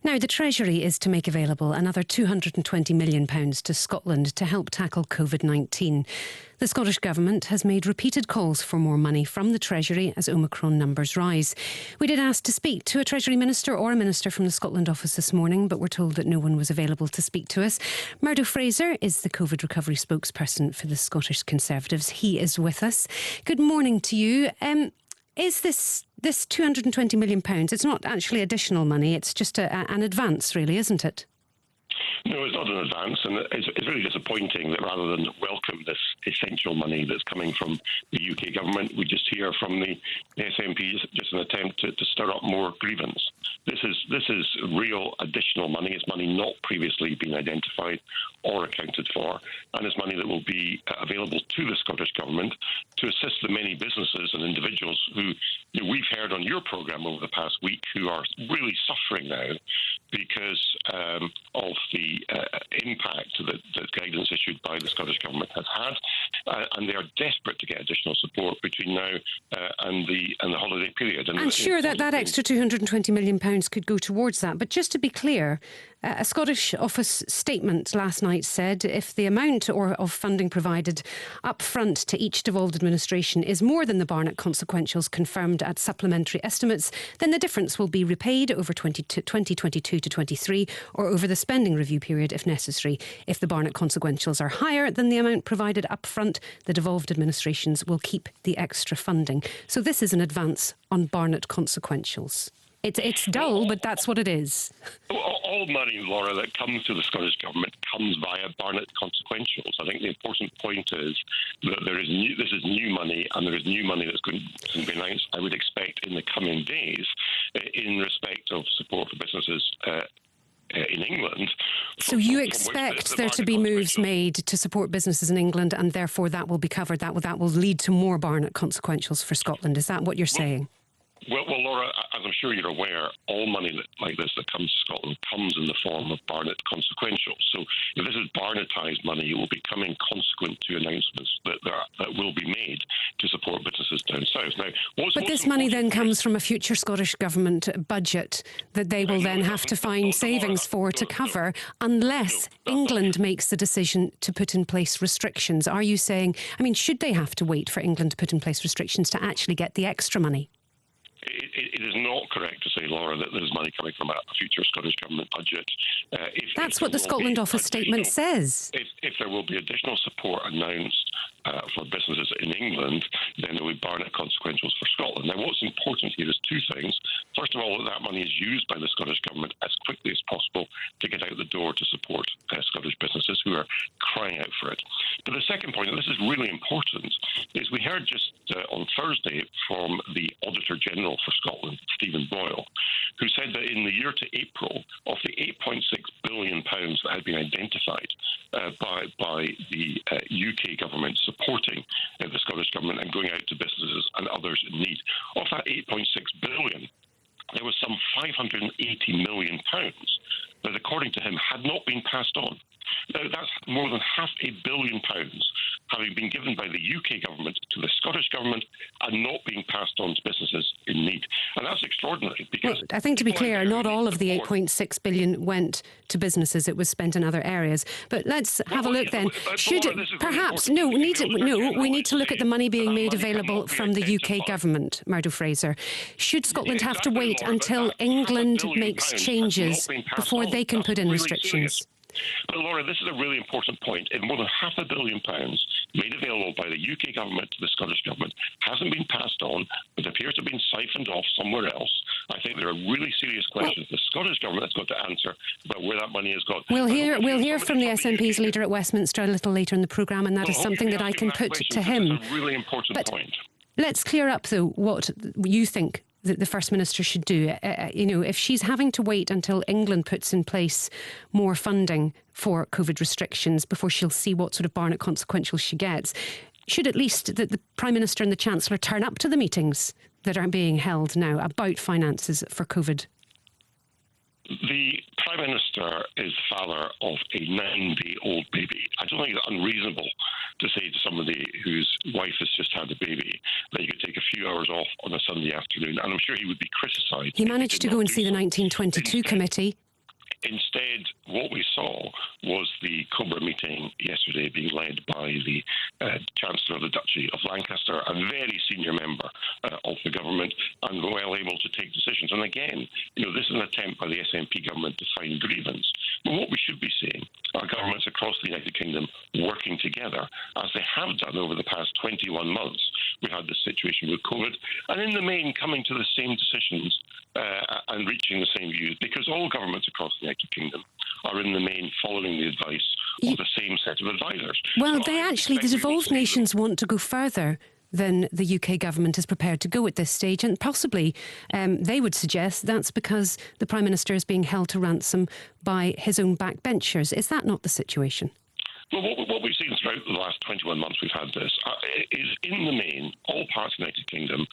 Now, the Treasury is to make available another £220 million to Scotland to help tackle COVID-19. The Scottish Government has made repeated calls for more money from the Treasury as Omicron numbers rise. We did ask to speak to a Treasury Minister or a Minister from the Scotland office this morning, but we're told that no one was available to speak to us. Murdo Fraser is the COVID recovery spokesperson for the Scottish Conservatives. He is with us. Good morning to you. Is this £220 million, it's not actually additional money, it's just an advance, really, isn't it? No, it's not an advance, and it's really disappointing that rather than welcome this essential money that's coming from the UK government, we just hear from the SNPs just an attempt to stir up more grievance. This is real additional money. It's money not previously been identified or accounted for, and it's money that will be available to the Scottish Government to assist the many businesses and individuals who we've heard on your programme over the past week who are really suffering now because of the impact that guidance issued by the Scottish Government has had, and they are desperate to get additional support between now and the holiday period. And sure, that extra £220 million could go towards that. But just to be clear, a Scottish Office statement last night said if the amount of funding provided up front to each devolved administration is more than the Barnett consequentials confirmed at supplementary estimates, then the difference will be repaid over 2022 to 23 or over the spending review period if necessary. If the Barnett consequentials are higher than the amount provided up front, the devolved administrations will keep the extra funding. So this is an advance on Barnett consequentials. It's dull, but that's what it is. All money, Laura, that comes to the Scottish Government comes via Barnett consequentials. I think the important point is that this is new money, and there is new money that's going to be announced, I would expect, in the coming days in respect of support for businesses in England. So you expect there to be moves made to support businesses in England, and therefore that will be covered, that will lead to more Barnett consequentials for Scotland. Is that what you're saying? Well, Laura, as I'm sure you're aware, all money like this that comes to Scotland comes in the form of Barnett consequentials. So if this is Barnettised money, it will be coming consequent to announcements that will be made to support businesses down south. Now, but this money then comes from a future Scottish Government budget that they will then have to find savings for to cover unless England makes the decision to put in place restrictions. Are you saying, should they have to wait for England to put in place restrictions to actually get the extra money? It is not correct to say, Laura, that there's money coming from a future Scottish Government budget. That's what the Scotland Office statement says. If there will be additional support announced for businesses in England, then there will be Barnett consequentials for Scotland. Now, what's important here is two things. First of all, that money is used by the Scottish Government as quickly as possible to get out the door to support Scottish businesses who are crying out for it. But the second point, and this is really important, is we heard just on Thursday from the Auditor General for Scotland, Stephen Boyle, who said that in the year to April, of the £8.6 billion that had been identified by the UK government supporting the Scottish Government and going out to businesses and others in need, of that £8.6 billion, there was some £580 million that, according to him, had not been passed on. Now, that's more than £500 million having been given by the UK government to the Scottish Government and not being passed on to businesses in need. And that's extraordinary because... Well, I think to be clear, not all of the £8.6 billion went to businesses. It was spent in other areas. But let's have a look then. We need to look at the money being made available from the UK government, Murdo Fraser. Should Scotland have to wait until England makes changes before they can put in restrictions? But Laura, this is a really important point. If more than £500 million made available by the UK government to the Scottish Government hasn't been passed on, but appears to have been siphoned off somewhere else, I think there are really serious questions the Scottish Government has got to answer about where that money has gone. We'll hear from the SNP's leader at Westminster a little later in the programme, and that is something that I can put to him. It's a really important point. Let's clear up, though, what you think that the First Minister should do. If she's having to wait until England puts in place more funding for COVID restrictions before she'll see what sort of Barnett consequentials she gets, should at least the Prime Minister and the Chancellor turn up to the meetings that are being held now about finances for COVID? The Prime Minister is the father of a 9-day-old baby. I don't think it's unreasonable to say to somebody whose wife has just had a baby that you could take a few hours off on a Sunday afternoon, and I'm sure he would be criticised. He managed to go and see the 1922 committee Instead, what we saw was the Cobra meeting yesterday being led by the Chancellor of the Duchy of Lancaster, a very senior member of the government, and well able to take decisions. And again, this is an attempt by the SNP government to find grievance. But what we should be seeing are governments across the United Kingdom working together, as they have done over the past 21 months. We had this situation with COVID, and in the main coming to the same decisions and reaching the same views, because all governments across the United Kingdom are in the main following the advice of the same set of advisors. Well, the devolved nations want to go further than the UK government is prepared to go at this stage, and possibly they would suggest that's because the Prime Minister is being held to ransom by his own backbenchers. Is that not the situation? Well, what we've seen throughout the last 21 months we've had this is, in the main, all parts of the United Kingdom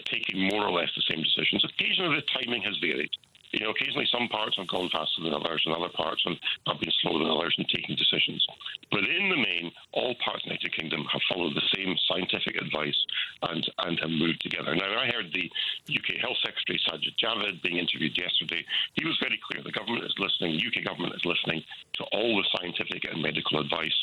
taking more or less the same decisions. Occasionally the timing has varied. Occasionally some parts have gone faster than others, and other parts have been slower than others in taking decisions. But in the main, all parts of the United Kingdom have followed the same scientific advice and have moved together. Now, I heard the UK Health Secretary, Sajid Javid, being interviewed yesterday. He was very clear. The government is listening, the UK government is listening to all the scientific and medical advice.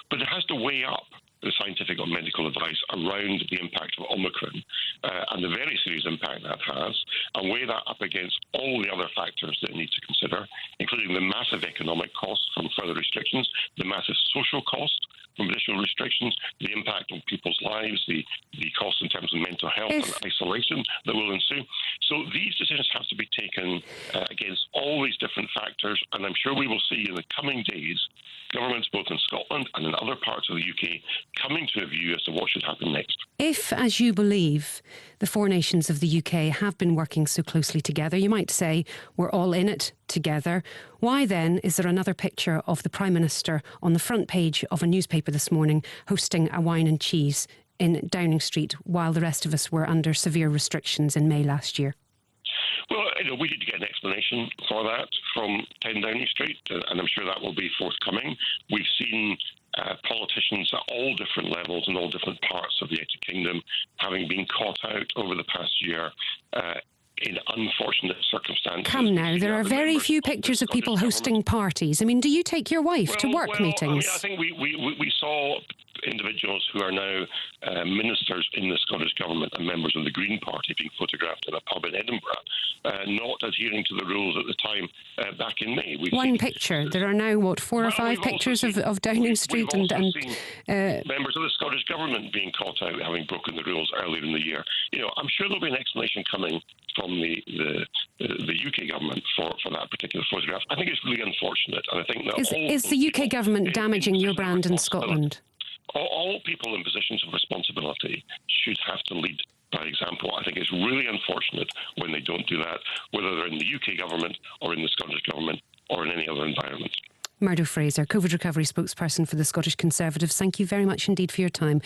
But it has to weigh up the scientific or medical advice around the impact of Omicron and the very serious impact that has, and weigh that up against all the other factors that it needs to consider, including the massive economic costs from further restrictions, the massive social cost from additional restrictions, the impact on people's lives, the costs in terms of mental health and isolation that will ensue. So these decisions have to be taken against all these different factors, and I'm sure we will see in the coming days governments both in Scotland and in other parts of the UK coming to a view as to what should happen next. If, as you believe, the four nations of the UK have been working so closely together, you might say we're all in it together, why then is there another picture of the Prime Minister on the front page of a newspaper this morning hosting a wine and cheese in Downing Street while the rest of us were under severe restrictions in May last year? Well, we need to get an explanation for that from 10 Downing Street, and I'm sure that will be forthcoming. We've seen politicians at all different levels in all different parts of the United Kingdom having been caught out over the past year in unfortunate circumstances. Come now, there are very few pictures of people hosting parties. I mean, do you take your wife to work meetings? I think we saw individuals who are now ministers in the Scottish Government and members of the Green Party being photographed in a pub in Edinburgh, not adhering to the rules at the time back in May. One picture. There are now, 4 or 5 pictures of Downing Street and members of the Scottish Government being caught out having broken the rules earlier in the year. I'm sure there'll be an explanation coming from the UK government for that particular photograph. I think it's really unfortunate, and I think that is the UK government damaging your brand in Scotland? All people in positions of responsibility should have to lead by example. I think it's really unfortunate when they don't do that, whether they're in the UK government or in the Scottish government or in any other environment. Murdo Fraser, COVID recovery spokesperson for the Scottish Conservatives, thank you very much indeed for your time.